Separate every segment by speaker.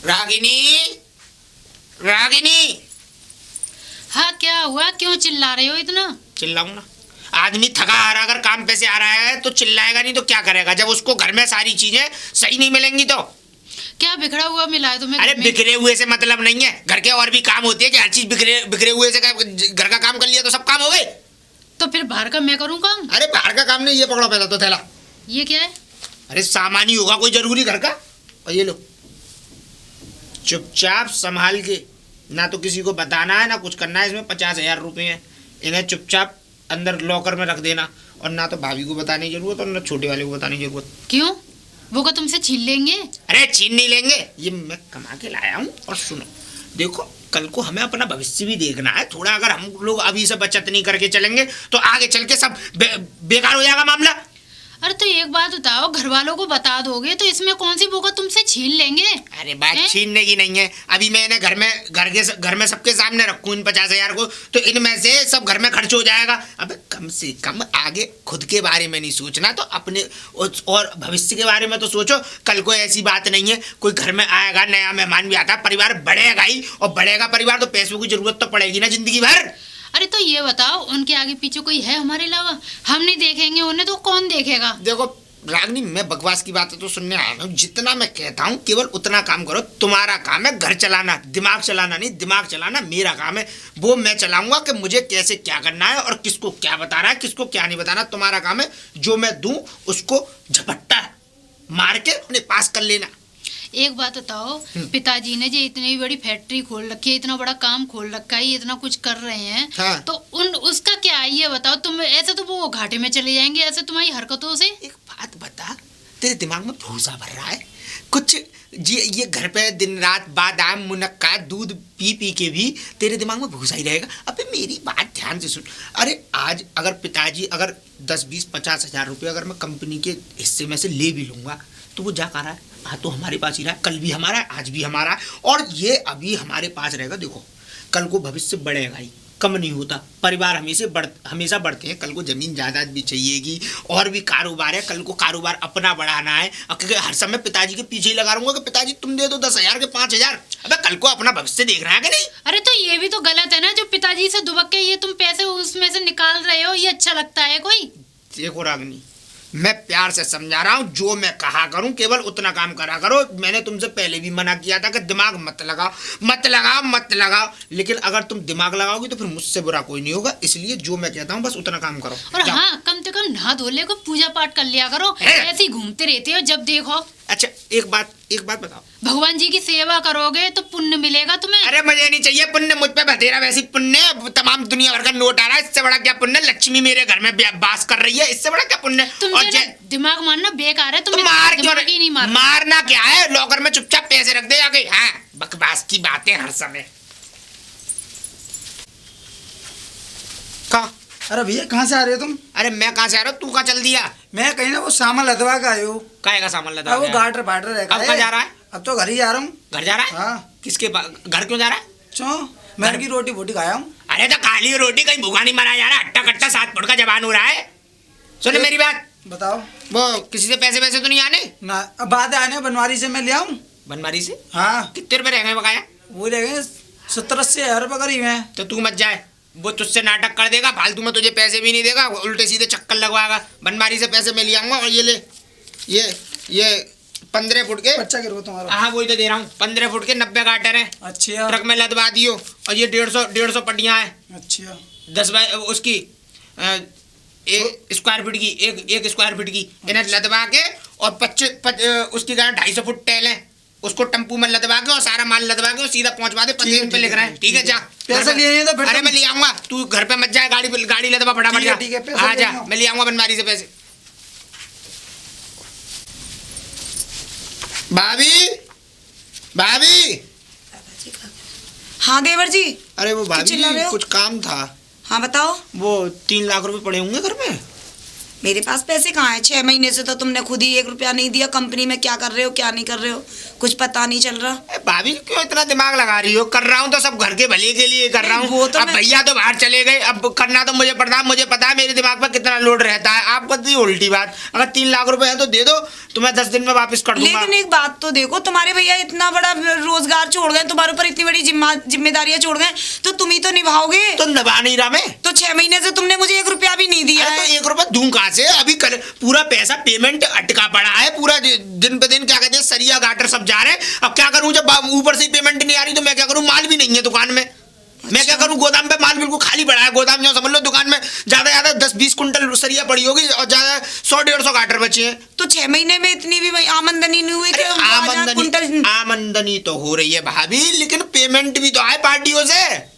Speaker 1: रागिनी, रागिनी।
Speaker 2: हाँ क्या हुआ, क्यों चिल्ला रहे हो इतना?
Speaker 1: चिल्लाऊं ना? आदमी थका हारा अगर काम पे से आ रहा है तो चिल्लाएगा नहीं तो क्या करेगा? जब उसको घर में सारी चीजें सही नहीं मिलेंगी तो।
Speaker 2: क्या बिखरा हुआ मिला है तुम्हें?
Speaker 1: अरे बिखरे हुए से मतलब नहीं है, घर के और भी काम होते हैं कि हर चीज बिखरे बिखरे हुए से घर का काम कर लिया तो सब काम हो गए?
Speaker 2: तो फिर बाहर का मैं करूँ काम?
Speaker 1: अरे बाहर का काम नहीं, ये पकड़ो पहले तो थैला।
Speaker 2: ये क्या है?
Speaker 1: अरे सामान ही होगा कोई जरूरी घर का। और ये लो, चुपचाप संभाल के, ना तो किसी को बताना है ना कुछ करना है। इसमें 50,000 रुपए हैं, इन्हें चुपचाप अंदर लॉकर में रख देना। और ना तो भाभी को बताने की जरूरत और ना छोटे वाले को बताने की जरूरत।
Speaker 2: क्यों? वो का तुमसे छीन लेंगे?
Speaker 1: अरे छीन नहीं लेंगे, ये मैं कमा के लाया हूँ। और सुनो, देखो कल को हमें अपना भविष्य भी देखना है थोड़ा। अगर हम लोग अभी से बचत नहीं करके चलेंगे तो आगे चल के सब बेकार हो जाएगा मामला।
Speaker 2: अरे तो एक बात बताओ, घर वालों को बता दोगे तो इसमें कौन सी बोका तुमसे छीन लेंगे?
Speaker 1: अरे बात छीनने की नहीं है, अभी मैंने घर में सबके सामने रखूं इन 50,000 को तो इनमें से सब घर में खर्च हो जाएगा। अब कम से कम आगे खुद के बारे में नहीं सोचना तो अपने और भविष्य के बारे में तो सोचो। कल को ऐसी बात नहीं है, कोई घर में आएगा, नया मेहमान भी आता है, परिवार बढ़ेगा ही। और बढ़ेगा परिवार तो पैसों की जरूरत तो पड़ेगी ना जिंदगी भर।
Speaker 2: अरे तो ये बताओ, उनके आगे पीछे कोई है हमारे अलावा? हम नहीं देखेंगे उन्हें तो कौन देखेगा?
Speaker 1: देखो रागनी, मैं बकवास की बातें तो सुनने आया हूँ। जितना मैं कहता हूँ केवल उतना काम करो। तुम्हारा काम है घर चलाना, दिमाग चलाना नहीं। दिमाग चलाना मेरा काम है, वो मैं चलाऊंगा कि मुझे कैसे क्या करना है और किसको क्या बताना है, किसको क्या नहीं बताना। तुम्हारा काम है जो मैं दूं उसको झपट्टा मार के उन्हें पास कर लेना।
Speaker 2: एक बात बताओ, पिताजी ने जो इतनी बड़ी फैक्ट्री खोल रखी है, इतना बड़ा काम खोल रखा है, इतना कुछ कर रहे हैं,
Speaker 1: हाँ।
Speaker 2: तो उसका क्या है ये बताओ। तुम ऐसे तो वो घाटे में चले जाएंगे ऐसे तुम्हारी हरकतों से।
Speaker 1: एक बात बता, तेरे दिमाग में भूसा भर रहा है कुछ? ये घर पे दिन रात बादाम मुनक्का दूध पी पी के भी तेरे दिमाग में भूसा ही रहेगा। अबे मेरी बात ध्यान से सुन। अरे आज अगर पिताजी अगर 10, 20, 50,000 रुपये अगर मैं कंपनी के हिस्से में से ले भी लूंगा तो वो जा कर रहा है, हाँ तो हमारे पास ही रहा है। कल भी हमारा है, आज भी हमारा है, और ये अभी हमारे पास रहेगा। देखो कल को भविष्य बढ़ेगा ही, कम नहीं होता। परिवार हमेशा बढ़ते हैं। कल को जमीन जायदाद भी चाहिएगी और भी कारोबार है। कल को कारोबार अपना बढ़ाना है। हर समय पिताजी के पीछे ही लगा रहूंगा कि पिताजी तुम दे दो 10,000 के 5,000। अबे कल को अपना भविष्य देख रहा है कि नहीं?
Speaker 2: अरे तो ये भी तो गलत है ना, जो पिताजी से दुबक के ये तुम पैसे उसमें से निकाल रहे हो, ये अच्छा लगता है कोई?
Speaker 1: देखो रागनी, मैं प्यार से समझा रहा हूँ, जो मैं कहा करूँ केवल उतना काम करा करो। मैंने तुमसे पहले भी मना किया था कि दिमाग मत लगाओ मत लगाओ मत लगाओ, लेकिन अगर तुम दिमाग लगाओगे तो फिर मुझसे बुरा कोई नहीं होगा। इसलिए जो मैं कहता हूँ बस उतना काम करो।
Speaker 2: और हाँ, कम से कम नहा धो ले को पूजा पाठ कर लिया करो, ऐसे ही घूमते रहते हो जब देखो।
Speaker 1: अच्छा एक बात बताओ,
Speaker 2: भगवान जी की सेवा करोगे तो पुण्य मिलेगा तुम्हें।
Speaker 1: अरे मुझे नहीं चाहिए पुण्य, मुझ पे बतेरा वैसी पुण्य तमाम दुनिया भर का नोट आ रहा है। इससे बड़ा क्या पुण्य? लक्ष्मी मेरे घर में बास कर रही है, इससे बड़ा क्या पुण्य?
Speaker 2: तुमसे दिमाग मारना बेकार है। तुम
Speaker 1: मार क्यों
Speaker 2: नहीं
Speaker 1: मारना क्या है? लॉकर में चुपचाप पैसे रख दे जाके। हाँ बकवास की बातें हर समय।
Speaker 3: कहा? अरे भैया कहाँ से आ रहे हो तुम?
Speaker 1: अरे मैं कहाँ से आ रहा हूँ, तू कहाँ चल दिया?
Speaker 3: मैं कहीं ना वो सामान लदवा का आयो।
Speaker 1: काहे का सामान लदवा?
Speaker 3: वो गाटर बाटर है।
Speaker 1: अब कहाँ जा रहा है?
Speaker 3: अब तो घर ही जा रहा हूँ।
Speaker 1: घर जा रहा है?
Speaker 3: हाँ।
Speaker 1: किसके घर क्यों जा रहा है?
Speaker 3: क्यों? मैं की रोटी बोटी खाया हूँ।
Speaker 1: अरे तो काली रोटी कहीं भूखा नहीं मरा जा रहा। हट्टा कट्टा 7 फुट का जवान हो रहा है। सुन मेरी बात,
Speaker 3: बताओ।
Speaker 1: वो किसी से पैसे वैसे तो नहीं आने
Speaker 3: ना? अब बात आने बनवारी से मैं ले आऊँ।
Speaker 1: बनवारी से?
Speaker 3: हाँ।
Speaker 1: कितने रुपए रह गए बकाया?
Speaker 3: वो रह गए 70-80 रुपये करीब है।
Speaker 1: तो तू मत जाए, वो तुझसे नाटक कर देगा, फालतू में तुझे पैसे भी नहीं देगा, उल्टे सीधे चक्कर लगवाएगा। बनवारी से पैसे मैं ले आऊंगा। और ये ले, ये 15 फुट के।
Speaker 3: अच्छा करो तुम्हारा।
Speaker 1: हाँ वही तो दे रहा हूँ, 15 फुट के 90 गाटर है।
Speaker 3: अच्छा।
Speaker 1: ट्रक में लदवा दियो। और ये 150 पट्टियाँ हैं।
Speaker 3: अच्छा।
Speaker 1: 10 बाय उसकी एक स्क्वायर फीट की, एक स्क्वायर फीट की। इन्हें लदवा के और 25 उसकी 250 फुट टेल है, उसको टेम्पू में लदवा के और सारा माल लदवा के और सीधा पहुंचवा दे। 25 पे लिख रहा है। ठीक है जा।
Speaker 3: पैसे लिए तो फिर?
Speaker 1: अरे मैं ले आऊंगा, तू घर पे मत जाए, गाड़ी लदवा फटाफट जा।
Speaker 3: ठीक है,
Speaker 1: हाँ जा, मैं ले आऊंगा बनवारी से पैसे। भाभी।
Speaker 4: हाँ देवर जी।
Speaker 1: अरे वो भाभी
Speaker 4: चिल्ला रहे हो?
Speaker 1: कुछ काम था।
Speaker 4: हाँ बताओ।
Speaker 1: वो 3 लाख रुपए पड़े होंगे घर में।
Speaker 4: मेरे पास पैसे कहाँ है? 6 महीने से तो तुमने खुद ही 1 रुपया नहीं दिया। कंपनी में क्या कर रहे हो क्या नहीं कर रहे हो कुछ पता नहीं चल रहा।
Speaker 1: भाभी क्यों इतना दिमाग लगा रही हो? कर रहा हूँ तो सब घर के भले के लिए कर रहा
Speaker 4: नहीं,
Speaker 1: हूँ।
Speaker 4: वो तो
Speaker 1: अब
Speaker 4: मैं-
Speaker 1: भैया तो बाहर चले गए, अब करना तो मुझे पड़ता है। मुझे पता है मेरे दिमाग पर कितना लोड रहता है। आप करती उल्टी बात। अगर 3 लाख रुपए है तो दे दो, तो मैं 10 दिन में वापस कर दूंगा।
Speaker 4: लेकिन एक बात तो देखो, तुम्हारे भैया इतना बड़ा रोजगार छोड़ गए, तुम्हारे ऊपर इतनी बड़ी जिम्मेदारियां छोड़ गए, तो तुम ही तो निभाओगे।
Speaker 1: तो निभा नहीं रहा मैं।
Speaker 4: तो 6 महीने से तुमने मुझे 1 रुपया भी नहीं दिया
Speaker 1: अरे तो
Speaker 4: है।
Speaker 1: 1 रुपया दूं कहाँ से? अभी कल पूरा पैसा पेमेंट अटका पड़ा है। पूरा दिन पे दिन क्या कहते हैं सरिया गाटर सब जा रहे हैं। अब क्या करूं जब ऊपर से पेमेंट नहीं आ रही तो मैं क्या करूं? माल भी नहीं है दुकान में। मैं क्या करूं? गोदाम पे माल बिल्कुल खाली पड़ा है। गोदाम जो समझ लो, दुकान में ज्यादा ज्यादा 10-20 कुंटल सरिया पड़ी होगी और ज्यादा 100-150 गाटर बचे हैं।
Speaker 4: तो 6 महीने में इतनी भी आमदनी नहीं हुई कि
Speaker 1: अरे
Speaker 4: 1000 कुंटल।
Speaker 1: आमदनी तो हो रही है भाभी, लेकिन पेमेंट भी तो आए पार्टियों से।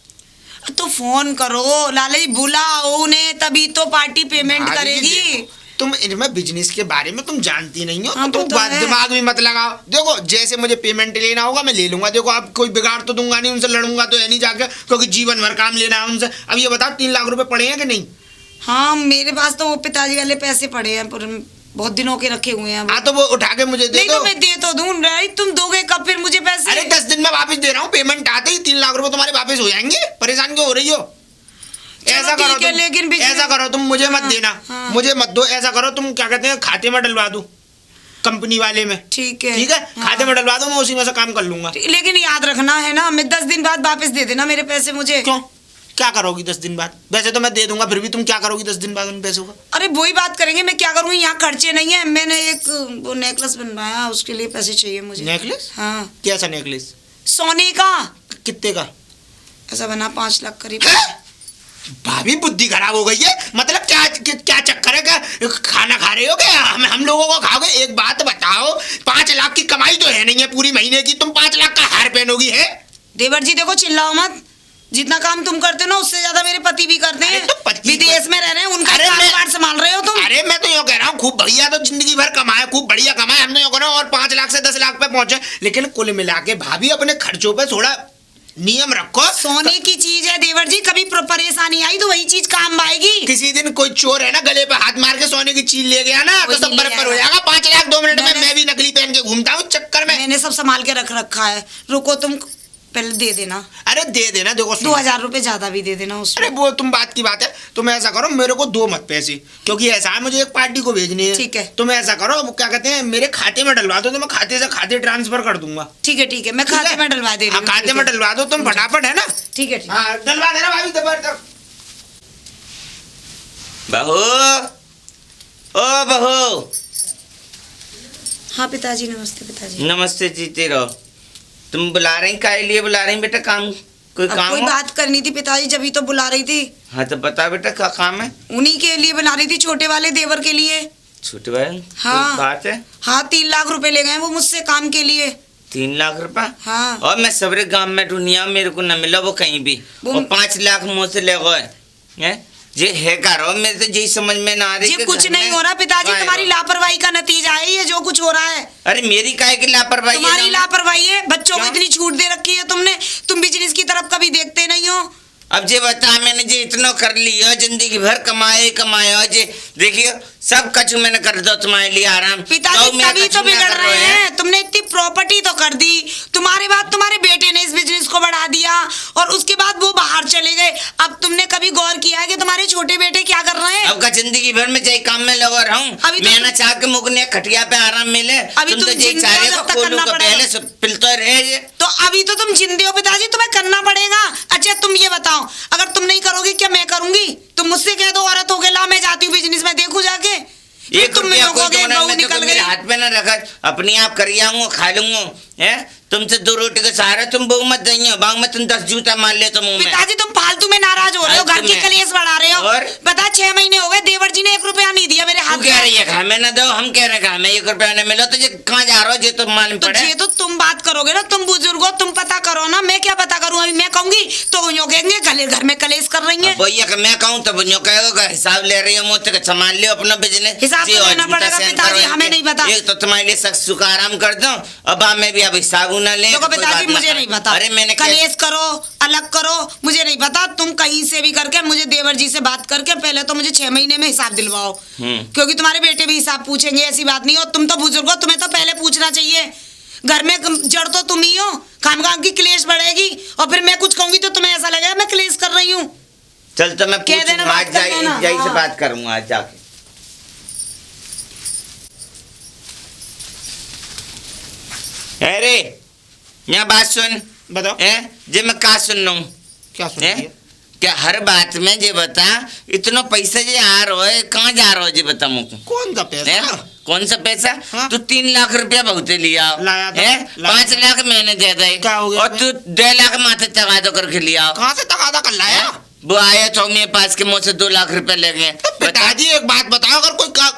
Speaker 4: तो फोन करो लाला जी, बुलाओ उन्हें, तभी तो पार्टी पेमेंट
Speaker 1: भाभी जी
Speaker 4: करेगी।
Speaker 1: देखो, तुम इनमें बिजनेस के बारे में तुम जानती नहीं हो।
Speaker 4: हाँ,
Speaker 1: तो
Speaker 4: वो
Speaker 1: तुम
Speaker 4: तो है।
Speaker 1: दिमाग भी मत लगाओ। देखो जैसे मुझे पेमेंट लेना होगा मैं ले लूंगा। देखो अब कोई बिगाड़ तो दूंगा नहीं, उनसे लड़ूंगा तो है नहीं जाके, क्योंकि जीवन भर काम लेना है उनसे। अब ये बताओ 3 लाख रुपए पड़े हैं कि नहीं?
Speaker 4: हाँ, मेरे पास तो वो पिताजी वाले पैसे पड़े हैं, पर बहुत दिनों के रखे हुए हैं वो।
Speaker 1: हाँ तो वो उठा के मुझे दे
Speaker 4: नहीं
Speaker 1: दो।
Speaker 4: तो मैं दे तो दूं, राइट? तुम दोगे कब फिर मुझे पैसे?
Speaker 1: अरे 10 दिन में वापस दे रहा हूँ। पेमेंट आते ही 3 लाख रुपए तुम्हारे वापस हो जाएंगे। परेशान क्यों हो रही हो?
Speaker 4: चलो
Speaker 1: ऐसा करो
Speaker 4: ठीक है,
Speaker 1: तुम,
Speaker 4: लेकिन बिजनेस-
Speaker 1: ऐसा करो तुम, मुझे मत
Speaker 4: हाँ,
Speaker 1: देना।
Speaker 4: हाँ।
Speaker 1: मुझे मत दो। ऐसा करो तुम, क्या कहते हैं, खाते में डलवा दो कंपनी वाले में।
Speaker 4: ठीक है,
Speaker 1: ठीक है,
Speaker 4: हाँ।
Speaker 1: खाते में डलवा दो, मैं उसी में से काम कर लूंगा।
Speaker 4: लेकिन याद रखना है ना, मैं 10 दिन बाद वापस दे देना मेरे पैसे मुझे।
Speaker 1: क्यों? क्या करोगी 10 दिन बाद? वैसे तो मैं दे दूंगा, फिर भी तुम क्या करोगी 10 दिन बाद उन पैसों का?
Speaker 4: अरे वही बात करेंगे, मैं क्या करूँगी? यहाँ खर्चे नहीं है। मैंने एक वो नेकलेस बनवाया, उसके लिए पैसे चाहिए मुझे।
Speaker 1: नेकलेस?
Speaker 4: हाँ,
Speaker 1: कैसा नेकलेस?
Speaker 4: सोने का।
Speaker 1: कितने का?
Speaker 4: ऐसा बना 5 लाख करीब।
Speaker 1: हैं? भाभी बुद्धि खराब हो गई है। मतलब क्या चक्कर है? क्या खाना खा रहे हो क्या? हम लोगों को खाओगे? एक बात बताओ, 5 लाख की कमाई तो है नहीं है पूरी महीने की, तुम 5 लाख का हार पहनोगी है?
Speaker 4: देवर जी देखो, चिल्लाओ मत। जितना काम तुम करते हो ना, उससे ज्यादा मेरे पति भी करते हैं।
Speaker 1: अरे तो पति-
Speaker 4: विदेश में रह रहे हैं, उनका
Speaker 1: अरे मैं-
Speaker 4: कारोबार संभाल रहे हो तुम।
Speaker 1: अरे मैं तो यूँ कह रहा हूँ, खूब बढ़िया तो जिंदगी भर कमाए, खूब बढ़िया कमाए हमने यूँ करा, और 5 लाख से 10 लाख पे पहुंचे। लेकिन कुल मिला के भाभी अपने खर्चों पे थोड़ा नियम रखो।
Speaker 4: सोने की चीज है देवर जी, कभी परेशानी आई तो वही चीज काम आएगी।
Speaker 1: किसी दिन कोई चोर है ना गले पे हाथ मार के सोने की चीज ले गया ना, तो
Speaker 4: कोई
Speaker 1: सब
Speaker 4: नहीं ले
Speaker 1: बराबर हो
Speaker 4: आएगा।
Speaker 1: जाएगा। 5 लाख 2 मिनट में
Speaker 4: मैंने-
Speaker 1: मैं भी नकली पहन के घूमता हूँ चक्कर में।
Speaker 4: मैंने सब संभाल के रख रखा है। रुको, तुम पहले दे देना
Speaker 1: अरे दे देना। देखो सुनो।
Speaker 4: 2000 रुपए ज्यादा भी दे देना उसमें।
Speaker 1: अरे वो तुम बात की बात है। तुम ऐसा करो, मेरे को दो मत पैसे, क्योंकि ऐसा है मुझे एक पार्टी को भेजनी है।
Speaker 4: ठीक है।
Speaker 1: तुम ऐसा करो, वो क्या कहते हैं, मेरे खाते में डलवा दो, तो मैं खाते से खाते ट्रांसफर कर दूंगा।
Speaker 4: ठीक है ठीक है, मैं
Speaker 1: ठीक
Speaker 4: खाते
Speaker 1: है?
Speaker 4: में डलवा दे रही
Speaker 1: हाँ,
Speaker 4: हूँ।
Speaker 1: खाते
Speaker 4: ठीक
Speaker 1: में
Speaker 4: है।
Speaker 1: डलवा दो तुम फटाफट, है ना?
Speaker 4: ठीक है ठीक है।
Speaker 1: हाँ डलवा देना भाभी जबरदस्त।
Speaker 5: बहू, ओ बहू।
Speaker 4: हाँ पिताजी, नमस्ते पिताजी।
Speaker 5: नमस्ते, जीते रहो। तुम बुला रही काहे लिए बुला रही बेटा? काम कोई
Speaker 4: अब
Speaker 5: काम
Speaker 4: कोई
Speaker 5: हो?
Speaker 4: बात करनी थी पिताजी, जब ही तो बुला रही थी।
Speaker 5: हाँ तो बता बेटा, क्या काम है?
Speaker 4: उन्हीं के लिए बुला रही थी, छोटे वाले देवर के लिए।
Speaker 5: छोटे भाई,
Speaker 4: हाँ।
Speaker 5: कोई बात है?
Speaker 4: हाँ, 3 लाख रुपए ले गए वो मुझसे काम के लिए।
Speaker 5: 3 लाख रुपए?
Speaker 4: हाँ।
Speaker 5: और मैं सबरे गांव में ढूंढिया, मेरे को न मिला वो कहीं भी।
Speaker 4: वो-
Speaker 5: और 5 लाख मुँह से ले गए हैं? जे है करो, मेरे तो यही समझ में ना आ रही
Speaker 4: जी
Speaker 5: कि
Speaker 4: कुछ
Speaker 5: घर
Speaker 4: नहीं
Speaker 5: में
Speaker 4: हो रहा पिताजी,
Speaker 5: काय
Speaker 4: तुम्हारी
Speaker 5: हो?
Speaker 4: लापरवाही का नतीजा है ये जो कुछ हो रहा है।
Speaker 5: अरे मेरी काहे की लापरवाही है?
Speaker 4: तुम्हारी लापरवाही है, बच्चों को
Speaker 5: क्यों?
Speaker 4: इतनी छूट दे रखी है तुमने। तुम बिजनेस की तरफ कभी देखते नहीं हो।
Speaker 5: अब जे बता, मैंने जे इतना कर लिया, जिंदगी भर कमाए जे देखियो सब कछु मैंने कर दो तुम्हारे लिए आराम।
Speaker 4: पिताजी
Speaker 5: मेरा
Speaker 4: तभी
Speaker 5: कछु
Speaker 4: तो
Speaker 5: ना
Speaker 4: बिगड़
Speaker 5: कर
Speaker 4: रहे हैं। तुमने इतनी प्रॉपर्टी तो कर दी, तुम्हारे बाद तुम्हारे बेटे ने इस बिजनेस को बढ़ा दिया, और उसके बाद वो बाहर चले गए। अब तुमने कभी गौर किया है कि तुम्हारे छोटे बेटे क्या कर रहे हैं?
Speaker 5: अब का जिंदगी भर में जय काम में लगा रहा हूँ।
Speaker 4: अभी तो
Speaker 5: मैं ना चाह के मुकने खटिया पे आराम मिले।
Speaker 4: अभी
Speaker 5: तुम तो
Speaker 4: तुम
Speaker 5: जय
Speaker 4: जिंदगी
Speaker 5: चाहे
Speaker 4: जब
Speaker 5: को
Speaker 4: तक
Speaker 5: खोलू
Speaker 4: करना
Speaker 5: का
Speaker 4: पड़ेगा।
Speaker 5: पहले सब पिलता रहे ये।
Speaker 4: तो अभी तो तुम जिंदे हो पिताजी, तुम्हें करना पड़ेगा। अच्छा तुम ये बताओ, अगर तुम नहीं करोगी क्या मैं करूंगी? तुम मुझसे कह दो औरत हो गए, ला मैं जाती हूँ बिजनेस में, देखूं जाके। फिर
Speaker 5: एक
Speaker 4: तुम
Speaker 5: रुपया कोई
Speaker 4: लोगोगे
Speaker 5: डोनर
Speaker 4: बहू
Speaker 5: में तो
Speaker 4: निकल
Speaker 5: कोई मेरे
Speaker 4: गई।
Speaker 5: हाथ में ना रखा, अपने आप कर आऊंगा, खा लूंगा। है तुमसे 2 रोटी का सहारा, तुम बहु मत दइयो, बाग में तुम 10 जूता मार ले तो मुंह में।
Speaker 4: पिताजी तुम फालतू में नाराज हो रहे हो, घर
Speaker 5: फालतू
Speaker 4: के
Speaker 5: में।
Speaker 4: कलेश बढ़ा रहे हो।
Speaker 5: और?
Speaker 4: बता 6 महीने हो गए, देवर जी ने 1 रुपया नहीं दिया मेरे हाथ
Speaker 5: तू कह
Speaker 4: में।
Speaker 5: रही है हमें ना दो, हम कह रहे हैं हमें 1 रुपया नहीं मिला, तो ये कहाँ जा रहा हो? ये तो मालूम
Speaker 4: तो
Speaker 5: पड़े।
Speaker 4: ये तो तुम बात करोगे ना, तुम बुजुर्ग हो, तुम पता करो ना, मैं क्या पता करूं? मैं कहूंगी तो यूँ कहेंगे गले घर में कलेश कर रही है।
Speaker 5: भैया का मैं कहूँ तो यूँ कहेगा हिसाब ले रही है मुझसे कि संभाल लियो अपना बिजनेस।
Speaker 4: हिसाब तो लेना पड़ेगा पिताजी, हमें नहीं पता।
Speaker 5: एक तो तुम्हारे लिए सख्त सुख आराम कर दो, अब मैं भी अब हिसाब न ले।
Speaker 4: देखो पिताजी मुझे नहीं पता,
Speaker 5: अरे मैंने
Speaker 4: कलेश करो अलग करो मुझे नहीं पता। तुम कहीं से भी करके मुझे देवर जी से बात करके पहले तो मुझे 6 महीने में हिसाब दिलवाओ, क्योंकि तुम्हारे बेटे भी हिसाब पूछेंगे। ऐसी बात नहीं हो, तुम तो बुजुर्ग हो, तुम्हें तो पहले पूछना चाहिए। घर में जड़ तो तुम ही हो, खामखाम की क्लेश बढ़ेगी और फिर मैं कुछ कहूंगी तो तुम्हें ऐसा लगेगा मैं क्लेश कर रही हूँ।
Speaker 5: चल तो मैं
Speaker 4: कह देना बात कर लेना।
Speaker 5: जाई से
Speaker 4: हाँ।
Speaker 5: बात करूंगा आज जाके। अरे यहाँ बात सुन,
Speaker 1: बताओ
Speaker 5: जे मैं का सुन रहा हूँ
Speaker 1: क्या सुन रही है?
Speaker 5: क्या हर बात में जे बता इतना पैसा जे आ रहा है कहाँ जा रहा है जे बता मुझको।
Speaker 1: कौन सा पैसा?
Speaker 5: कौन सा पैसा?
Speaker 1: हाँ?
Speaker 5: तू 3 लाख रुपया बहुत लिया
Speaker 1: लाया था,
Speaker 5: है,
Speaker 1: लाया
Speaker 5: 5 लाख मैंने दे दे
Speaker 1: क्या हो गया
Speaker 5: और तू 2 लाख माथे तगादा करके लिया।
Speaker 1: कहाँ से तगादा कर लाया?
Speaker 5: वो आया तो मेरे पास के मुँह से 2 लाख रुपए ले गए।
Speaker 1: तो पिताजी एक बात बताओ,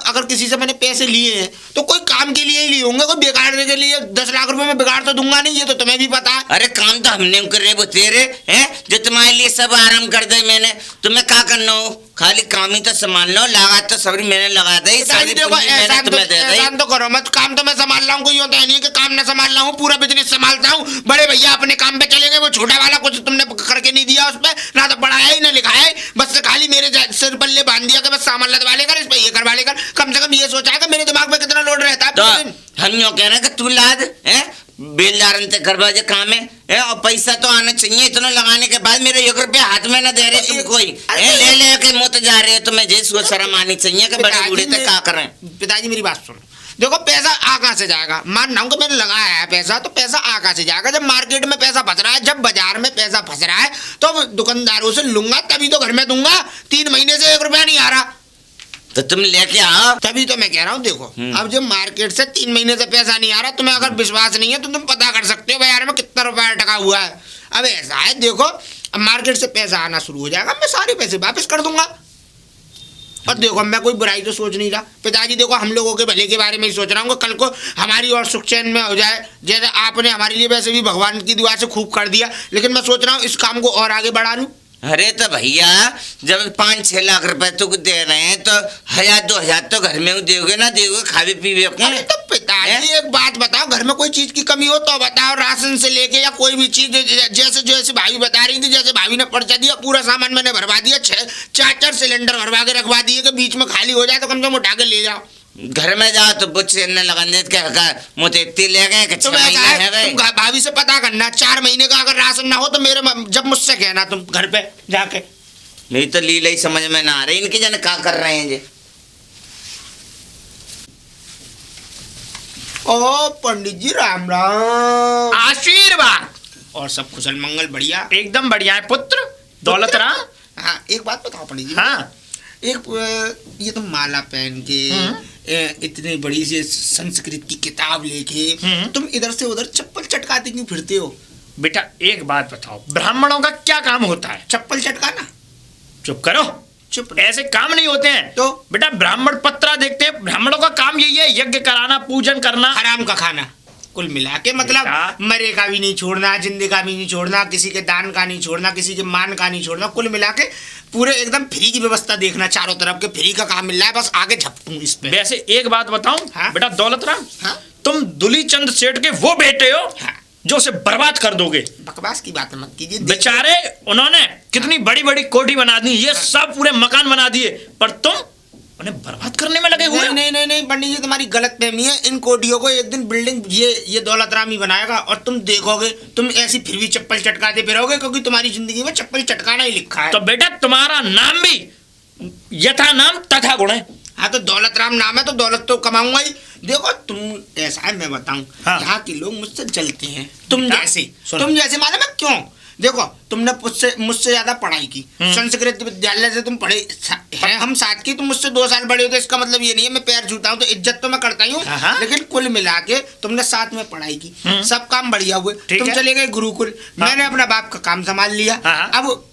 Speaker 1: अगर किसी से मैंने पैसे लिए हैं तो कोई काम के लिए ही लिए होंगे, कोई बिगाड़ने के लिए। 10 लाख रुपए में बिगाड़ तो दूंगा नहीं, ये तो तुम्हें भी पता है।
Speaker 5: अरे काम तो हमने करे वो तेरे हैं जो तुम्हारे लिए सब आराम कर दे मैंने। तुम्हें क्या करना हो, खाली काम ही तो संभाल लो, लागत तो सबरी मैंने लगा दी, सारी पूंजी मैंने तुम्हें दे दी।
Speaker 1: एहसान तो करो मत, काम तो मैं संभाल रहा हूँ, कोई होता है नहीं कि काम ना संभाल रहा हूँ, पूरा बिजनेस संभालता हूँ। बड़े भैया अपने काम पे चले गए, वो छोटा वाला कुछ तुमने करके नहीं दिया, उस पर ना तो पढ़ाया ही ना लिखाया है, बस खाली मेरे सिर पल्ले बांध दिया कि बस सामान लदवा लेकर इस पे ये करवा लेकर। कम से कम ये सोचा है कि मेरे दिमाग में कितना लोड रहता है
Speaker 5: तो
Speaker 1: पूरे दिन।
Speaker 5: हम यूँ कह रहे हैं कि तू लाद है बेलदारन से करवा जे काम है और पैसा तो आना चाहिए। इतना लगाने के बाद मेरे 1 रुपया हाथ में ना दे रहे तुम कोई ले ले के मुँह जा रहे हो, तुम्हें जैसे शर्म आनी चाहिए कि बड़े बूढ़े तक क्या करें।
Speaker 1: पिताजी मेरी बात सुनो, देखो पैसा आ कहाँ से जाएगा? मान रहा हूँ कि मैंने लगाया है पैसा, तो पैसा आ कहाँ से जाएगा? जब मार्केट में पैसा फंस रहा है, जब बाजार में पैसा फंस रहा है तो दुकानदारों से लूंगा तभी तो घर में दूंगा। 3 महीने से 1 रुपया नहीं आ रहा
Speaker 5: तो तुम लेके आओ।
Speaker 1: तभी तो मैं कह रहा हूँ। देखो अब जब मार्केट से 3 महीने से पैसा नहीं आ रहा, तुम्हें अगर विश्वास नहीं है तो तुम पता कर सकते हो बाजार में कितना रुपया अटका हुआ है। अब ऐसा है, देखो अब मार्केट से पैसा आना शुरू हो जाएगा, मैं सारे पैसे वापस कर दूंगा। और देखो मैं कोई बुराई तो सोच नहीं रहा पिताजी, देखो हम लोगों के भले के बारे में ही सोच रहा हूँ, कल को हमारी और सुख चैन में हो जाए, जैसे आपने हमारे लिए वैसे भी भगवान की दुआ से खूब कर दिया, लेकिन मैं सोच रहा हूँ इस काम को और आगे बढ़ा लूँ।
Speaker 5: अरे तो भैया जब 5-6 लाख रुपए तो दे रहे हैं तो 1000-2000 तो घर में दोगे ना, दोगे खावे पीवे को।
Speaker 1: अरे तो पिताजी एक बात बताओ, घर में कोई चीज की कमी हो तो बताओ, राशन से लेके या कोई भी चीज, जैसे भाभी बता रही थी, जैसे भाभी ने पर्चा दिया पूरा सामान मैंने भरवा दिया, 4 सिलेंडर भरवा के रखवा दिए कि बीच में खाली हो जाए तो कम से कम उठा के ले जाओ।
Speaker 5: घर में जाओ तो बुच्च ने लगन दे के मुझे इतने ले गए कि 6 महीने है
Speaker 1: तुम भाभी से पता करना, 4 महीने का अगर राशन ना हो तो मेरे जब मुझसे कहना तुम घर पे जाके।
Speaker 5: नहीं तो लीला ही समझ में ना आ रही इनके जन क्या कर रहे हैं जी।
Speaker 1: ओ पंडित जी राम राम,
Speaker 6: आशीर्वाद।
Speaker 1: और सब कुशल मंगल बढ़िया?
Speaker 6: एकदम बढ़िया है पुत्र, दौलत राम।
Speaker 1: हाँ एक बात बताओ पंडित जी,
Speaker 6: हाँ
Speaker 1: एक ये तो माला पहन के इतनी बड़ी सी संस्कृत की किताब लेके तुम इधर से उधर चप्पल चटकाते क्यों फिरते हो?
Speaker 6: बेटा एक बात बताओ, ब्राह्मणों का क्या काम होता है?
Speaker 1: चप्पल चटकाना?
Speaker 6: चुप करो,
Speaker 1: चुप
Speaker 6: ऐसे काम नहीं होते हैं।
Speaker 1: तो
Speaker 6: बेटा ब्राह्मण पत्रा देखते हैं, ब्राह्मणों का काम यही है, यज्ञ कराना, पूजन करना।
Speaker 1: हराम का खाना कुल मिला के, मतलब
Speaker 6: बेटा।
Speaker 1: मरे का भी नहीं छोड़ना, जिंदे का भी नहीं छोड़ना, किसी के दान का नहीं छोड़ना, किसी के मान का नहीं छोड़ना, कुल मिला के पूरे एकदम फ्री की व्यवस्था देखना, चारों तरफ के फ्री का काम मिल रहा है, बस आगे झपकूं इस पे।
Speaker 6: वैसे एक बात बताऊं
Speaker 1: हाँ?
Speaker 6: बेटा दौलत राम,
Speaker 1: हाँ?
Speaker 6: तुम दुली चंद सेठ के वो बेटे हो
Speaker 1: हाँ।
Speaker 6: जो उसे बर्बाद कर दोगे।
Speaker 1: बकवास की बात मत कीजिए,
Speaker 6: बेचारे उन्होंने कितनी बड़ी बड़ी कोठी बना दी, ये सब पूरे मकान बना दिए, पर तुम उन्हें बर्बाद करने में लगे हुए हो।
Speaker 1: नहीं पंडित जी तुम्हारी गलत फहमी है। इन कोठियों को एक दिन बिल्डिंग ये दौलत राम ही बनाएगा और तुम देखोगे, तुम ऐसी फिर भी चप्पल चटकाते फिरोगे, क्योंकि तुम्हारी जिंदगी में चप्पल चटकाना ही लिखा है।
Speaker 6: तो बेटा तुम्हारा नाम भी यथा नाम तथा गुण है।
Speaker 1: हाँ तो दौलत राम नाम है तो दौलत तो कमाऊंगा ही। देखो तुम ऐसा है, मैं बताऊं,
Speaker 6: हाँ।
Speaker 1: यहाँ के लोग मुझसे जलते हैं, तुम जैसे मालूम है क्यों? देखो तुमने मुझसे ज्यादा पढ़ाई की, संस्कृत विद्यालय से तुम पढ़े हैं, हम साथ की, तुम मुझसे 2 साल बड़े हो, तो इसका मतलब ये नहीं है मैं पैर छूता हूँ, तो इज्जत तो मैं करता ही हूँ, लेकिन कुल मिला के तुमने साथ में पढ़ाई की, सब काम बढ़िया हुए, तुम चले गए गुरुकुल, मैंने अपना बाप का काम संभाल लिया। अब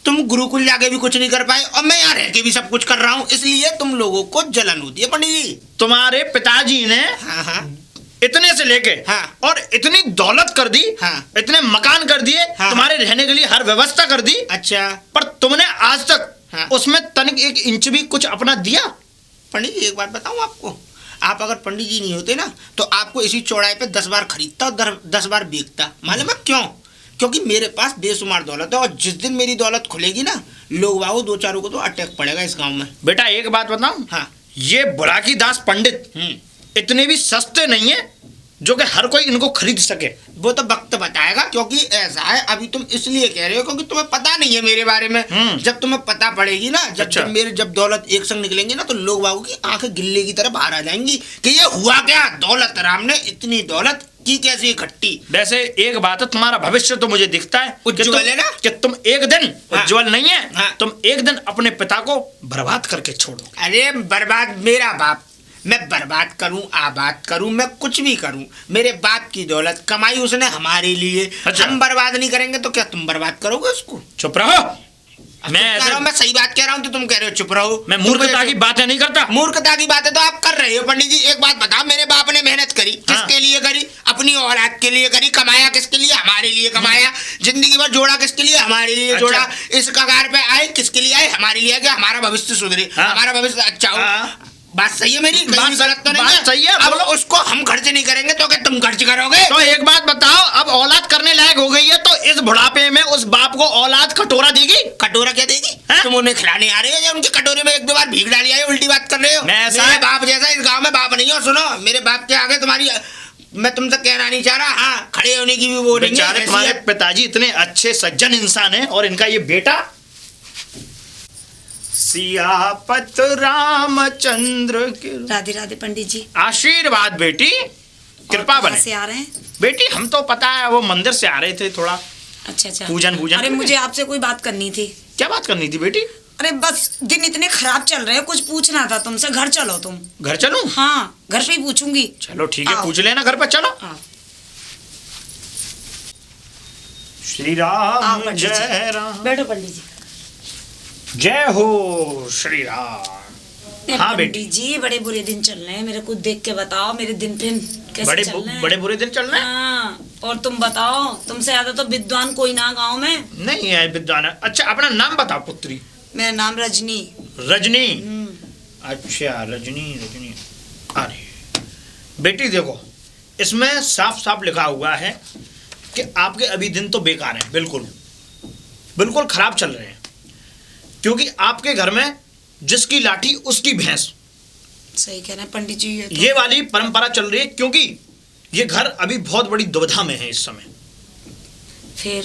Speaker 1: तुम गुरुकुल जाके भी कुछ नहीं कर पाए और मैं यहाँ रह के भी सब कुछ कर रहा हूँ, इसलिए तुम लोगों को जलन होती है पंडित जी।
Speaker 6: तुम्हारे पिताजी ने इतने से लेके
Speaker 1: हाँ।
Speaker 6: और इतनी दौलत कर दी,
Speaker 1: हाँ।
Speaker 6: इतने मकान कर दिए,
Speaker 1: हाँ।
Speaker 6: तुम्हारे तुम्हारे रहने के लिए हर व्यवस्था कर दी,
Speaker 1: अच्छा
Speaker 6: पर तुमने आज तक
Speaker 1: हाँ।
Speaker 6: उसमें तनिक 1 इंच भी कुछ अपना दिया?
Speaker 1: पंडित जी एक बात बताऊं आपको, आप अगर पंडित जी नहीं होते ना तो आपको इसी चौड़ाई पे 10 बार खरीदता और 10 बार बेचता। मालूम है क्यों? क्योंकि मेरे पास बेशुमार दौलत है, और जिस दिन मेरी दौलत खुलेगी ना, लोग बाबू 2-4 को तो अटैक पड़ेगा इस गांव में।
Speaker 6: बेटा एक बात बताऊं,
Speaker 1: हाँ
Speaker 6: ये बुलाकी दास पंडित इतने भी सस्ते नहीं है जो कि हर कोई इनको खरीद सके।
Speaker 1: वो तो वक्त बताएगा, क्योंकि ऐसा है, अभी तुम इसलिए कह रहे हो क्योंकि तुम्हें पता नहीं है मेरे बारे में। जब तुम्हें पता पड़ेगी ना,
Speaker 6: अच्छा।
Speaker 1: जब दौलत एक संग निकलेंगे ना, तो लोग बाबू की आंखें गिल्ले की तरह बाहर आ जाएंगी कि ये हुआ क्या, दौलत राम ने इतनी दौलत की कैसी इकट्ठी।
Speaker 6: वैसे एक बात है, तुम्हारा भविष्य तो मुझे दिखता है
Speaker 1: उज्ज्वल है ना?
Speaker 6: कि तुम एक दिन
Speaker 1: हाँ।
Speaker 6: उज्ज्वल नहीं है,
Speaker 1: हाँ।
Speaker 6: तुम एक दिन अपने पिता को बर्बाद करके छोड़ो।
Speaker 1: अरे बर्बाद मेरा बाप, मैं बर्बाद करूं आबाद करूं, मैं कुछ भी करूं, मेरे बाप की दौलत कमाई उसने हमारे लिए।
Speaker 6: अच्छा।
Speaker 1: हम बर्बाद नहीं करेंगे तो क्या तुम बर्बाद करोगे उसको?
Speaker 6: चुप रहो। मैं
Speaker 1: कह रहा हूं,
Speaker 6: ऐसे
Speaker 1: मैं सही बात कह रहा हूं तो तुम कह रहे हो चुप रहो।
Speaker 6: मैं
Speaker 1: तुम
Speaker 6: मूर्खता
Speaker 1: मुझे-
Speaker 6: की बातें नहीं करता।
Speaker 1: मूर्खता की बातें तो आप कर रहे हो पंडित जी। एक बात बताओ, मेरे बाप ने मेहनत करी,
Speaker 6: हाँ।
Speaker 1: किसके लिए करी? अपनी औलाद के लिए करी। कमाया किसके लिए? हमारे लिए कमाया। जिंदगी भर जोड़ा किसके लिए? हमारे लिए
Speaker 6: अच्छा।
Speaker 1: जोड़ा। इस कगार पे आए किसके लिए आए? हमारे लिए, कि हमारा भविष्य सुधरे,
Speaker 6: हाँ।
Speaker 1: हमारा भविष्य अच्छा हो।
Speaker 6: हाँ।
Speaker 1: बात सही है मेरी? कहीं
Speaker 6: बात-
Speaker 1: भी गलत तो नहीं
Speaker 6: बात सही है,
Speaker 1: अब
Speaker 6: बोलो।
Speaker 1: उसको हम खर्च नहीं करेंगे तो क्या तुम खर्च करोगे?
Speaker 6: तो एक बात बताओ, अब औलाद करने लायक हो गई है तो इस बुढ़ापे में उस बाप को औलाद कटोरा देगी?
Speaker 1: कटोरा क्या देगी?
Speaker 6: हाँ?
Speaker 1: तुम उन्हें खिलाने आ रहे हो या उनके कटोरे में 1-2 बार भीख डाली आए? उल्टी बात कर रहे हो।
Speaker 6: मैं ऐसा-
Speaker 1: मेरे बाप जैसा इस गांव में बाप नहीं हो। सुनो, मेरे बाप के आगे तुम्हारी, मैं तुमसे कहना नहीं चाह रहा, हाँ खड़े होने की भी वो नहीं है।
Speaker 6: बेचारे
Speaker 1: ऐसी
Speaker 6: तुम्हारे
Speaker 1: है।
Speaker 6: पिताजी इतने अच्छे सज्जन इंसान हैं और इनका ये बेटा सियापत रामचंद्र के।
Speaker 4: राधे राधे पंडित जी।
Speaker 6: आशीर्वाद बेटी, कृपा
Speaker 4: और कहाँ
Speaker 6: बने।
Speaker 4: से आ रहे हैं?
Speaker 6: बेटी हम तो पता है वो मंदिर से आ रहे थे, थोड़ा
Speaker 4: अच्छा अच्छा।
Speaker 6: पूजन
Speaker 4: अरे
Speaker 6: करने।
Speaker 4: मुझे आपसे कोई बात करनी थी।
Speaker 6: क्या बात करनी थी बेटी?
Speaker 4: अरे बस दिन इतने खराब चल रहे हैं, कुछ पूछना था तुमसे। घर चलो तुम।
Speaker 6: घर चलूं?
Speaker 4: हाँ घर पे ही पूछूंगी।
Speaker 6: चलो ठीक है,
Speaker 4: आओ।
Speaker 6: पूछ लेना घर पर। चलो।
Speaker 4: आओ।
Speaker 6: श्री
Speaker 4: आओ
Speaker 6: राम
Speaker 4: पंडित जी।
Speaker 6: जय राम,
Speaker 4: बैठो पंडित जी।
Speaker 6: जय हो श्री राम। हाँ बेटी,
Speaker 4: पंडित जी बड़े बुरे दिन चल रहे हैं, मेरे को देख के बताओ मेरे दिन फिर कैसे चल रहे हैं।
Speaker 6: बड़े बुरे दिन चल रहे हैं।
Speaker 4: हाँ, और तुम बताओ, तुमसे ज्यादा तो विद्वान कोई ना गांव में।
Speaker 6: नहीं है विद्वान। अच्छा अपना नाम बताओ पुत्री।
Speaker 4: मेरा नाम रजनी।
Speaker 6: रजनी। अच्छा रजनी रजनी। अरे बेटी देखो, इसमें साफ साफ लिखा हुआ है कि आपके अभी दिन तो बेकार हैं, बिल्कुल बिल्कुल खराब चल रहे हैं, क्योंकि आपके घर में जिसकी लाठी उसकी भैंस,
Speaker 4: सही कह रहे हैं पंडित जी।
Speaker 6: ये वाली परंपरा चल रही है, क्योंकि ये घर अभी बहुत बड़ी दुविधा में है इस समय।
Speaker 4: फिर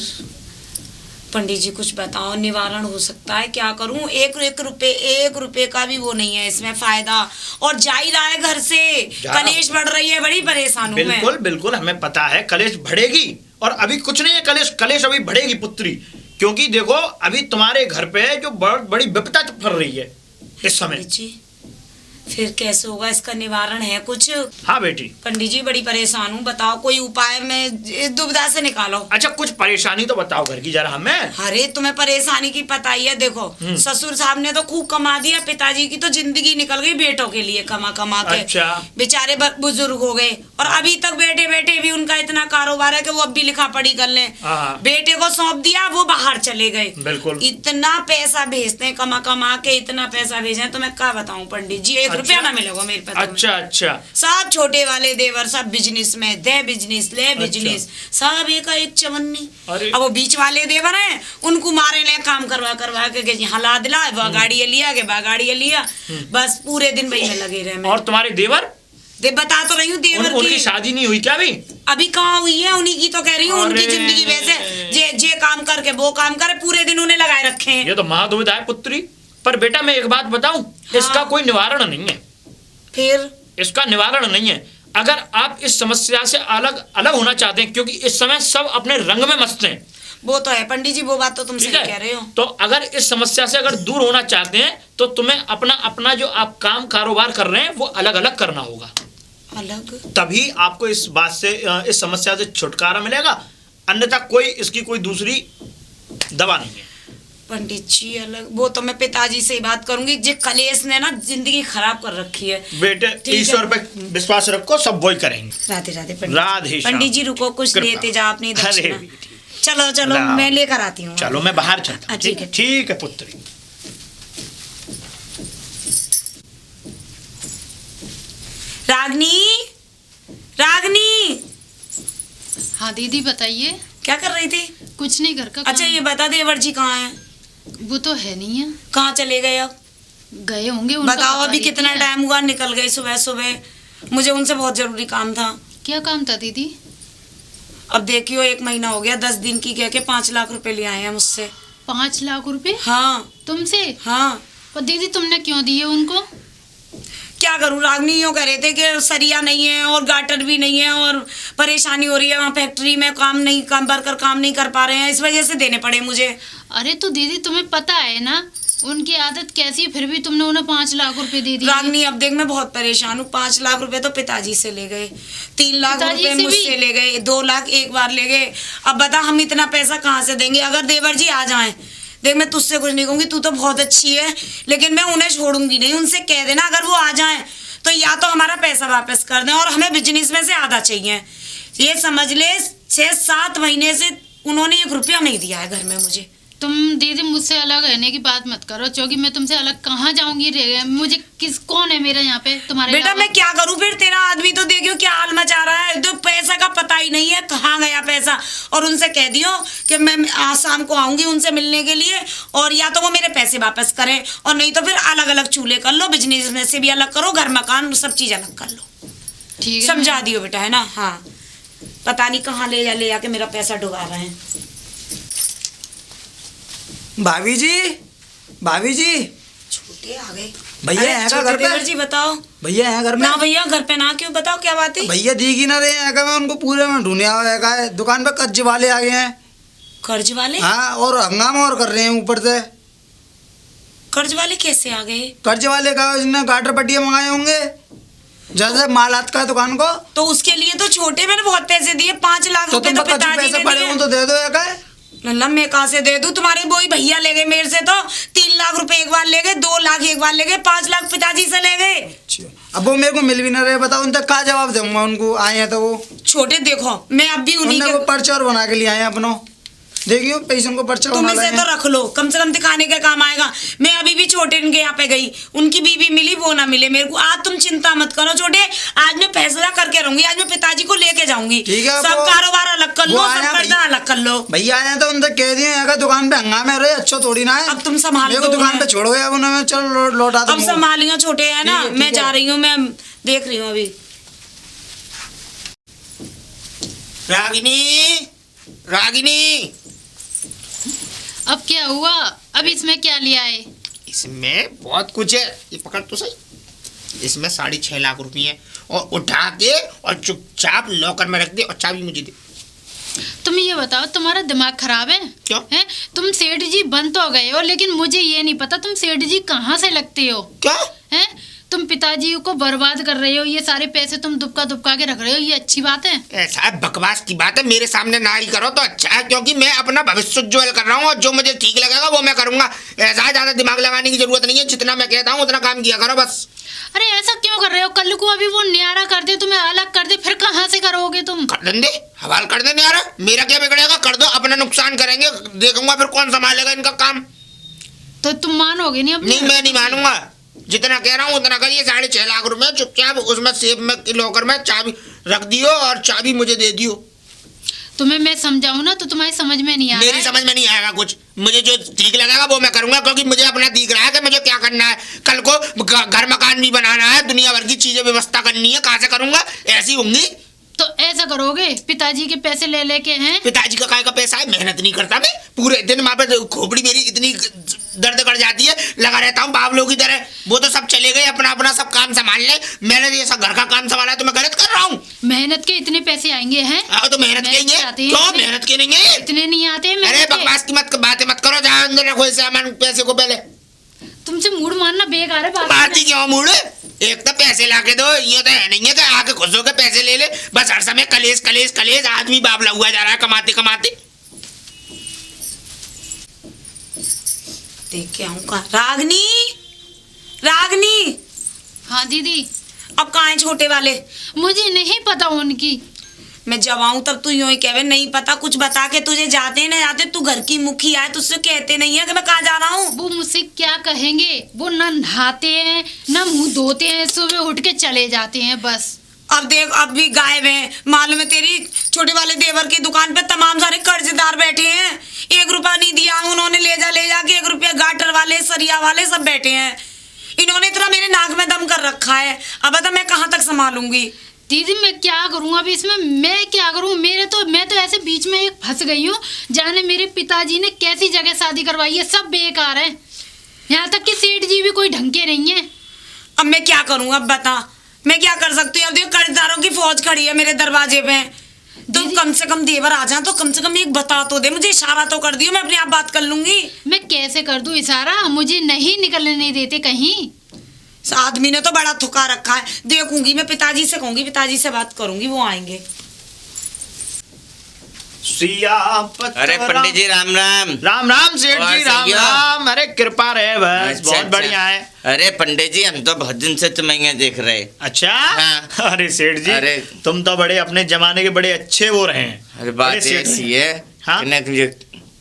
Speaker 4: पंडित जी कुछ बताओ, निवारण हो सकता है? क्या करूं? एक रुपए का भी वो नहीं है इसमें फायदा, और जा ही रहा है घर से।
Speaker 6: जा।
Speaker 4: कलेश बढ़ रही है, बड़ी परेशान हूं मैं।
Speaker 6: बिल्कुल बिल्कुल हमें पता है, कलेश बढ़ेगी, और अभी कुछ नहीं है, कलेश अभी बढ़ेगी पुत्री, क्योंकि देखो अभी तुम्हारे घर पे जो बहुत बड़ी विपदा फर रही है इस समय।
Speaker 4: पंडित जी फिर कैसे होगा? इसका निवारण है कुछ?
Speaker 6: हाँ बेटी।
Speaker 4: पंडित जी बड़ी परेशान हूँ, बताओ कोई उपाय में इस दुविधा से निकालो।
Speaker 6: अच्छा कुछ परेशानी तो बताओ घर की जरा हमें।
Speaker 4: अरे तुम्हें परेशानी की पता ही है। देखो ससुर साहब ने तो खूब कमा दिया, पिताजी की तो जिंदगी निकल गई बेटों के लिए कमा कमा के।
Speaker 6: अच्छा।
Speaker 4: बेचारे बुजुर्ग हो गए, और अभी तक बैठे बैठे भी उनका इतना कारोबार है कि वो अब भी लिखा पढ़ी कर लें।
Speaker 6: हाँ।
Speaker 4: बेटे को सौंप दिया, वो बाहर चले गए।
Speaker 6: बिल्कुल।
Speaker 4: इतना पैसा भेजते हैं, कमा कमा के इतना पैसा भेजे, तो मैं क्या बताऊं पंडित जी, 1 रुपया ना मिलेगा मेरे पास।
Speaker 6: अच्छा अच्छा।
Speaker 4: सब छोटे वाले देवर सब बिजनेस में, दे बिजनेस ले बिजनेस, सब एक चवन्नी।
Speaker 6: अरे।
Speaker 4: अब वो बीच वाले देवर हैं, उनको मारे ले काम करवा करवा के यहाँ ला दिला, वह गाड़ी लिया के, वह गाड़ी लिया, बस पूरे दिन वही में लगे रहे।
Speaker 6: और तुम्हारे देवर?
Speaker 4: दे बता तो रही हूँ देवर
Speaker 6: उनकी
Speaker 4: की
Speaker 6: शादी नहीं हुई क्या अभी?
Speaker 4: अभी कहाँ हुई है? उन्हीं की तो कह रही हूँ। उनकी
Speaker 6: अरे।
Speaker 4: जिंदगी वैसे जे काम करके वो काम करे, पूरे दिन उन्हें लगाए रखे हैं।
Speaker 6: ये तो महादुविधा है पुत्री। पर बेटा मैं एक बात बताऊं, इसका कोई निवारण नहीं है।
Speaker 4: फिर
Speaker 6: इसका निवारण नहीं है। अगर आप इस समस्या से अलग अलग होना चाहते हैं, क्योंकि इस समय सब अपने रंग में मस्त हैं,
Speaker 4: वो तो है पंडित जी, वो बात तो तुम
Speaker 6: ठीक
Speaker 4: सही कह रहे
Speaker 6: है?
Speaker 4: हो।
Speaker 6: तो अगर इस समस्या से अगर दूर होना चाहते हैं तो तुम्हें अपना अपना जो आप काम कारोबार कर रहे हैं वो अलग अलग करना होगा।
Speaker 4: अलग?
Speaker 6: तभी आपको इस बात से, इस समस्या से छुटकारा मिलेगा, अन्यथा कोई इसकी कोई दूसरी दवा नहीं है।
Speaker 4: पंडित जी अलग? वो तो मैं पिताजी से ही बात करूंगी, जे कलेश ने ना जिंदगी खराब कर रखी है।
Speaker 6: बेटे
Speaker 4: ठीक है।
Speaker 6: ईश्वर पे विश्वास रखो, सब वही करेंगे।
Speaker 4: राधे राधे पंडित।
Speaker 6: राधे श्याम।
Speaker 4: पंडित जी रुको, कुछ
Speaker 6: कृपा।
Speaker 4: लेते जाओ अपनी
Speaker 6: अरे
Speaker 4: दक्षिणा।
Speaker 6: बेटी।
Speaker 4: चलो चलो
Speaker 6: लाओ।
Speaker 4: मैं लेकर आती हूँ।
Speaker 6: चलो मैं बाहर चलता हूँ।
Speaker 4: ठीक है।
Speaker 6: ठीक है पुत्री।
Speaker 4: रागनी, रागनी,
Speaker 2: हाँ दीदी बताइए।
Speaker 4: क्या कर रही थी?
Speaker 2: कुछ नहीं, घर का
Speaker 4: अच्छा
Speaker 2: काम।
Speaker 4: ये बता देवर जी कहाँ हैं?
Speaker 2: वो तो है नहीं है,
Speaker 4: कहाँ चले गए अब?
Speaker 2: गए होंगे। उनका
Speaker 4: बताओ
Speaker 2: पता
Speaker 4: अभी
Speaker 2: नहीं
Speaker 4: कितना
Speaker 2: है।
Speaker 4: टाइम हुआ, निकल गए सुबह सुबह। मुझे उनसे बहुत जरूरी काम था।
Speaker 2: क्या काम था दीदी?
Speaker 4: अब देखियो 1 महीना हो गया, 10 दिन की कह के 5 लाख रुपए ले आए हैं मुझसे।
Speaker 2: 5 लाख रुपए
Speaker 4: हाँ
Speaker 2: तुमसे?
Speaker 4: हाँ।
Speaker 2: पर दीदी तुमने क्यों दिए उनको?
Speaker 4: क्या करूँ, रागनी यूँ कह रहे थे कि सरिया नहीं है और गाटर भी नहीं है और परेशानी हो रही है, वहाँ फैक्ट्री में काम वर्कर काम नहीं कर पा रहे हैं, इस वजह से देने पड़े मुझे।
Speaker 2: अरे तो दीदी तुम्हें पता है ना उनकी आदत कैसी है, फिर भी तुमने उन्हें 5 लाख रुपए दे दिए।
Speaker 4: रागनी अब देख मैं बहुत परेशान हूँ। 5 लाख रुपए तो पिताजी से ले गए, 3 लाख
Speaker 2: पिताजी
Speaker 4: रुपए
Speaker 2: से
Speaker 4: मुझसे
Speaker 2: भी?
Speaker 4: ले गए, 2 लाख एक बार ले गए। अब बता हम इतना पैसा कहाँ से देंगे? अगर देवर जी आ जाएं, देख मैं तुझसे कुछ नहीं कहूंगी, तू तो बहुत अच्छी है, लेकिन मैं उन्हें छोड़ूंगी नहीं। उनसे कह देना अगर वो आ जाएं तो या तो हमारा पैसा वापस कर दें और हमें बिजनेस में से आधा चाहिए। ये समझ ले 6-7 महीने से उन्होंने 1 रुपया नहीं दिया है घर में मुझे।
Speaker 2: तुम दीदी मुझसे अलग रहने की बात मत करो, क्योंकि मैं तुमसे अलग कहाँ जाऊंगी रे? मुझे कौन है मेरे यहाँ पे तुम्हारे
Speaker 4: बेटा
Speaker 2: अलावा?
Speaker 4: मैं क्या करूं फिर? तेरा आदमी तो देखियो क्या हाल मचा रहा है, तो पैसा का पता ही नहीं है कहाँ गया पैसा। और उनसे कह दियो कि मैं आज शाम को आऊंगी उनसे मिलने के लिए, और या तो वो मेरे पैसे वापस करें और नहीं तो फिर अलग अलग चूल्हे कर लो, बिजनेस में से भी अलग करो, घर मकान सब चीज अलग कर लो।
Speaker 2: ठीक है,
Speaker 4: समझा दियो बेटा, है ना? हाँ पता नहीं कहाँ ले जाके मेरा पैसा डुबा रहे हैं।
Speaker 3: भाभी जी, भाभी जी,
Speaker 4: छोटे आ गए
Speaker 3: भैया
Speaker 4: अरे
Speaker 3: हैं क्या
Speaker 4: छोटे
Speaker 3: घर
Speaker 4: देवर
Speaker 3: पे?
Speaker 4: जी बताओ।
Speaker 3: भैया हैं घर में?
Speaker 4: ना भैया घर पे ना, क्यों? बताओ क्या बात है?
Speaker 3: भैया दिख ही ना रहे हैं क्या? मैं उनको पूरे में ढूंढिया हुआ है, दुकान पे कर्ज वाले आ गए हैं।
Speaker 4: कर्ज वाले?
Speaker 3: हाँ, और हंगामा और कर रहे हैं ऊपर से।
Speaker 4: कर्ज वाले कैसे आ गए?
Speaker 3: कर्ज वाले का उसने गाटर पट्टियाँ मंगाए होंगे, जैसे माल आता है दुकान को।
Speaker 4: तो उसके लिए तो छोटे मैंने बहुत पैसे दिए, 5 लाख
Speaker 3: तो
Speaker 4: रुपए
Speaker 3: तुम
Speaker 4: तो
Speaker 3: कच्चे
Speaker 4: पिताजी
Speaker 3: पैसे
Speaker 4: ने
Speaker 3: पड़े
Speaker 4: दिए।
Speaker 3: हो तो दे दो क्या है?
Speaker 4: लल्ला मैं कहाँ से दे दूं? तुम्हारे वही भैया ले गए मेरे से, तो 3 लाख रुपए एक बार ले गए, 2 लाख एक बार ले गए, 5 लाख पिताजी से ले गए।
Speaker 3: अब वो मेरे को मिल भी ना रहे, बताओ उन तक क्या जवाब दूंगा उनको? आए हैं तो वो
Speaker 4: छोटे देखो मैं अब भी उन्हीं
Speaker 3: उनने
Speaker 4: के,
Speaker 3: वो पर्चा और बना के लिए आए हैं अपनों। देखियो पेशेंट को पर्चा
Speaker 4: तुम
Speaker 3: बना
Speaker 4: इसे
Speaker 3: रहे
Speaker 4: तो
Speaker 3: हैं।
Speaker 4: रख लो, कम से कम दिखाने के काम आएगा। मैं अभी भी छोटे इनके यहाँ पे गई, उनकी बीवी मिली, वो ना मिले मेरे को। आज तुम चिंता मत करो छोटे, आज मैं फैसला करके रहूंगी, आज मैं पिताजी को लेके जाऊंगी।
Speaker 3: ठीक है,
Speaker 4: सब
Speaker 3: वो-
Speaker 4: कारोबार अलग कर
Speaker 3: वो
Speaker 4: लो,
Speaker 3: आया
Speaker 4: सब कर्जा
Speaker 3: भैया-
Speaker 4: अलग कर लो।
Speaker 3: भैया आए हैं तो उनसे कह दिए अगर दुकान पे हंगामे रहे, अच्छा थोड़ी ना है।
Speaker 4: अब तुम संभाल
Speaker 3: मेरे को
Speaker 4: लो
Speaker 3: दुकान
Speaker 4: उन्हें।
Speaker 3: पे छोड़ो यार, उन्हें चलो लौटा दो।
Speaker 4: अब संभालियो छोटे, है ना?
Speaker 3: ठीक है,
Speaker 4: मैं
Speaker 3: ठीक है।
Speaker 4: जा रही हूँ, मैं देख रही हूँ अभी।
Speaker 5: रागिनी, रागिनी,
Speaker 2: अब क्या हुआ? अब इसमें क्या लिया है?
Speaker 1: इसमें बहुत कुछ है, ये पकड़ तो सही। इसमें 6.5 लाख रुपए हैं, और उठा के और चुपचाप लॉकर में रख दे और चाबी मुझे दे।
Speaker 2: तुम ये बताओ तुम्हारा दिमाग खराब है?
Speaker 1: क्यों?
Speaker 2: है तुम सेठ जी बन तो गए हो, लेकिन मुझे ये नहीं पता तुम सेठ जी कहाँ से लगते हो।
Speaker 1: क्या?
Speaker 2: हैं तुम पिताजी को बर्बाद कर रहे हो, ये सारे पैसे तुम दुबका दुबका के रख रहे हो, ये अच्छी बात है?
Speaker 1: ऐसा बकवास की बात है, मेरे सामने ना ही करो तो अच्छा है, क्योंकि मैं अपना भविष्य उज्ज्वल कर रहा हूँ और जो मुझे ठीक लगेगा वो मैं करूंगा। ऐसा ज्यादा दिमाग लगाने की जरूरत नहीं है, जितना मैं कहता हूँ उतना काम किया करो बस।
Speaker 2: अरे ऐसा क्यों कर रहे हो? कल को अभी वो न्यारा कर दे, तुम्हें अलग कर दे, फिर कहाँ से करोगे तुम?
Speaker 1: कर दे, हवाल कर देने यार, मेरा क्या बिगड़ेगा? कर दो, अपना नुकसान करेंगे, देखूंगा फिर कौन संभालेगा इनका काम।
Speaker 2: तो तुम मानोगे नहीं?
Speaker 1: नहीं, मैं नहीं मानूंगा, जितना कह रहा हूँ उतना करिए। 6.5 लाख रुपए चुपचाप उसमें सेब में लॉकर में चाबी रख दियो और चाबी मुझे दे दियो।
Speaker 2: तुम्हें मैं समझाऊं ना तो तुम्हारी समझ में नहीं आ रहा
Speaker 1: मेरी
Speaker 2: है।
Speaker 1: समझ में नहीं आएगा कुछ, मुझे जो ठीक लगेगा वो मैं करूंगा, क्योंकि मुझे अपना दिख रहा है कि मुझे क्या करना है। कल को घर मकान भी बनाना है, दुनिया भर की चीजें व्यवस्था करनी है, कहाँ से करूंगा? ऐसी होंगी
Speaker 2: तो ऐसा करोगे, पिताजी के पैसे ले लेके हैं?
Speaker 1: पिताजी का काय का पैसा है, मेहनत नहीं करता मैं पूरे दिन, वहां पे खोपड़ी मेरी इतनी दर्द कर जाती है, लगा रहता हूँ बाबलों की तरह। वो तो सब चले गए, अपना अपना सब काम संभाल ले, मैंने ये सब घर का काम संभाला, तो मैं गलत कर रहा हूँ?
Speaker 2: मेहनत के इतने पैसे आएंगे हैं?
Speaker 1: तो मेहनत के ही है, क्यों मेहनत के नहीं है?
Speaker 2: इतने नहीं आते
Speaker 1: अरे
Speaker 2: मेहनत के।
Speaker 1: बकवास की बातें मत करो, जहाँ अंदर रखो इस सामान पैसे को। पहले
Speaker 2: तुमसे मूड मारना बेकार है।
Speaker 1: बात ही क्यों मूड? एक तो पैसे लाके दो, ये तो है नहीं है कि आके खुश होकर पैसे ले ले, बस हर समय कलेश कलेश कलेश, आदमी बाबला हुआ जा रहा है कमाते कमाते।
Speaker 4: देख के आऊँ कहाँ? रागनी, रागनी,
Speaker 2: हाँ दीदी।
Speaker 4: अब कहाँ है छोटे वाले?
Speaker 2: मुझे नहीं पता उनकी।
Speaker 4: मैं जब आऊं तब तू यूं ही कहवे नहीं पता, कुछ बता के तुझे जाते ना जाते, तू घर की मुखी है, तुझसे कहते नहीं है कि मैं कहाँ जा रहा हूँ।
Speaker 2: वो मुझसे क्या कहेंगे, वो ना नहाते हैं ना मुंह धोते हैं, सुबह उठ के चले जाते हैं बस।
Speaker 4: अब देख अब भी गायब हैं। मालूम है तेरी छोटे वाले देवर की दुकान पे तमाम सारे कर्जदार बैठे हैं, 1 रुपया नहीं दिया उन्होंने, ले जाके 1 रुपया गाटर वाले सरिया वाले सब बैठे हैं। इन्होंने इतना मेरे नाक में दम कर रखा है, अब बता मैं कहाँ तक संभालूंगी।
Speaker 2: दीदी मैं क्या करूँ अब इसमें, मैं क्या करूँ, मैं तो ऐसे बीच में एक फंस गई हूँ। जाने मेरे पिताजी ने कैसी जगह शादी करवाई है, सब बेकार है, यहाँ तक कि सेठ जी भी कोई ढंग के नहीं है।
Speaker 4: अब मैं क्या करूँ, अब बता मैं क्या कर सकती हूँ। अब देखो कर्जदारों की फौज खड़ी है मेरे दरवाजे पे, तो कम से कम देवर आ जाए तो कम से कम एक बता तो दे, मुझे इशारा तो कर दियो, मैं अपने आप बात कर लूंगी।
Speaker 2: मैं कैसे कर दूं इशारा, मुझे नहीं निकलने नहीं देते कहीं।
Speaker 4: इस आदमी ने तो बड़ा थुका रखा है, देखूंगी मैं पिताजी से कहूंगी, पिताजी से बात करूंगी, वो आएंगे।
Speaker 6: सिया
Speaker 5: अरे पंडित जी राम राम।
Speaker 6: राम राम सेठ जी, राम राम। अरे कृपा रहे बस।
Speaker 5: अच्छा,
Speaker 6: बहुत बढ़िया है।
Speaker 5: अरे पंडित जी हम तो बहुत दिन से तुम्हें यहाँ देख रहे।
Speaker 6: अच्छा
Speaker 5: हाँ।
Speaker 6: अरे सेठ जी,
Speaker 5: अरे
Speaker 6: तुम तो बड़े अपने जमाने के बड़े अच्छे वो रहे हैं।
Speaker 5: अरे बात ऐसी है,
Speaker 6: हाँ?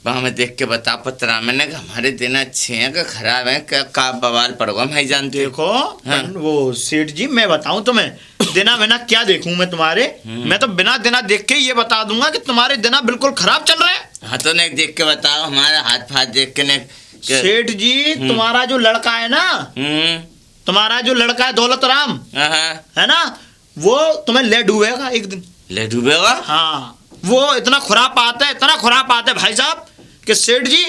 Speaker 5: वहाँ में देख के बता पत्रा मैंने हमारे दिन अच्छे हैं कि खराब हैं, क्या का बवाल पड़ोगा भाई जानते हो।
Speaker 6: देखो
Speaker 5: हाँ?
Speaker 6: वो सेठ जी मैं बताऊं तुम्हें, दिना बिना क्या देखूं मैं तुम्हारे, मैं तो बिना दिना देख के ये बता दूंगा कि तुम्हारे दिना बिल्कुल खराब चल रहे हैं।
Speaker 5: हाँ तो नहीं देख के बताओ, हमारा हाथ फाथ देख के नहीं।
Speaker 6: सेठ जी तुम्हारा जो लड़का है ना, तुम्हारा जो लड़का है दौलत राम है ना, वो तुम्हें ले डूबेगा एक दिन।
Speaker 5: ले डूबेगा?
Speaker 6: हाँ वो इतना खुरापात है, इतना खुरापात है भाई साहब कि सेठ जी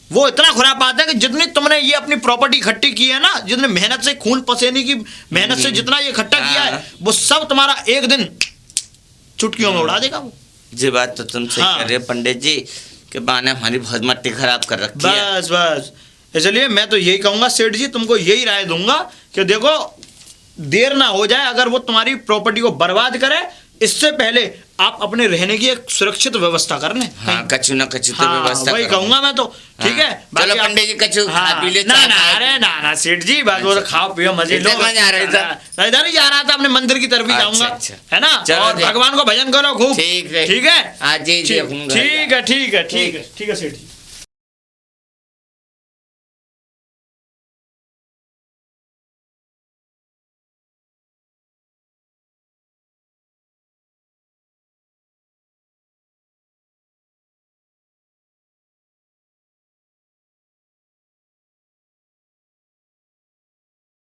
Speaker 6: वो इतना खुरापात है कि जितनी तुमने ये अपनी प्रॉपर्टी इकट्ठी की है ना, जितने मेहनत से खून पसीने की मेहनत से जितना ये इकट्ठा किया है, वो सब तुम्हारा एक दिन चुटकियों में उड़ा देगा वो।
Speaker 5: ये बात तो तुम सही
Speaker 6: हाँ।
Speaker 5: कर रहे हो पंडित जी कि बाने हमारी बहुत मट्टी खराब कर रखी है।
Speaker 6: बस बस इसलिए मैं तो यही कहूंगा सेठ जी, तुमको यही राय दूंगा कि देखो देर ना हो जाए, अगर वो तुम्हारी प्रॉपर्टी को बर्बाद करे इससे पहले आप अपने रहने की एक सुरक्षित व्यवस्था कर लें।
Speaker 5: हाँ कछु ना कछु तो
Speaker 6: हाँ,
Speaker 5: व्यवस्था
Speaker 6: वही
Speaker 5: करो।
Speaker 6: कहूंगा मैं तो। ठीक है
Speaker 5: चलो पंडित जी कछु खा पी ले।
Speaker 6: ना अरे ना सेठ जी बात वो तो खाओ पियो मजे लो।
Speaker 5: मैं जा रहा था,
Speaker 6: इधर ही जा रहा था, अपने मंदिर की तरफ ही जाऊंगा,
Speaker 5: अच्छा।
Speaker 6: है ना,
Speaker 5: चलो
Speaker 6: और भगवान को भजन करो खूब।
Speaker 5: ठीक है।
Speaker 6: ठीक है
Speaker 5: आज ही
Speaker 6: ठीक है ठीक है ठीक है ठीक है सेठ जी।